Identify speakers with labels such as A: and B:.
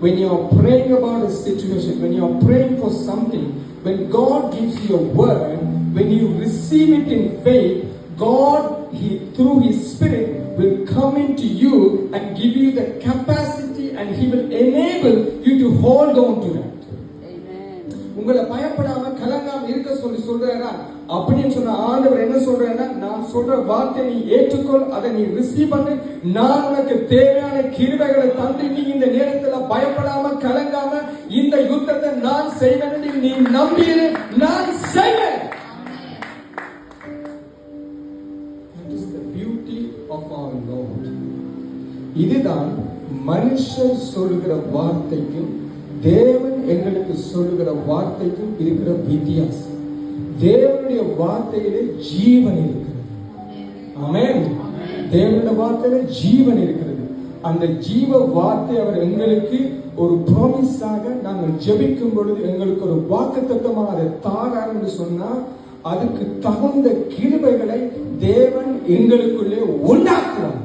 A: when you are praying about a situation, when you are praying for something, when God gives you a word, when you receive it in faith, God, through His Spirit, will come into you and give you the capacity, and He will enable you to hold on to that. உங்களை பயப்படாம கலங்காம இருக்க சொல்றாரா அப்படின்னு சொன்ன ஆண்டவர் என்ன சொல்றாருன்னா, நான் சொல்ற வார்த்தையை நீ ஏற்றுக்கொள், அதை நீ ரிசீவ் பண்ணு, நான் உனக்கு தேவையான கிருபைகளை தந்து நீ இந்த நேரத்துல பயப்படாம கலங்காம இந்த யுத்தத்தை நான் செய்வேன், நீ நம்பியிரு, நான் செய்வேன். That is the beauty of our Lord. இதுதான் மனுஷன் சொல்லுகிற வார்த்தைக்கும் தேவன் எங்களுக்கு சொல்லுகிற வார்த்தைக்கும் இருக்கிற வித்தியாசம். தேவனுடைய வார்த்தையிலே ஜீவன் இருக்கிறது. ஆமென். தேவனுடைய வார்த்தையிலே ஜீவன் இருக்கிறது. அந்த ஜீவ வார்த்தை அவர் எங்களுக்கு ஒரு ப்ராமிஸாக நாங்கள் ஜெபிக்கும் பொழுது எங்களுக்கு ஒரு வாக்குத்தத்தமாக அதை தாரார் என்று சொன்னா, அதுக்கு தகுந்த கிருபைகளை தேவன் எங்களுக்குள்ளே உண்டாக்குவார்.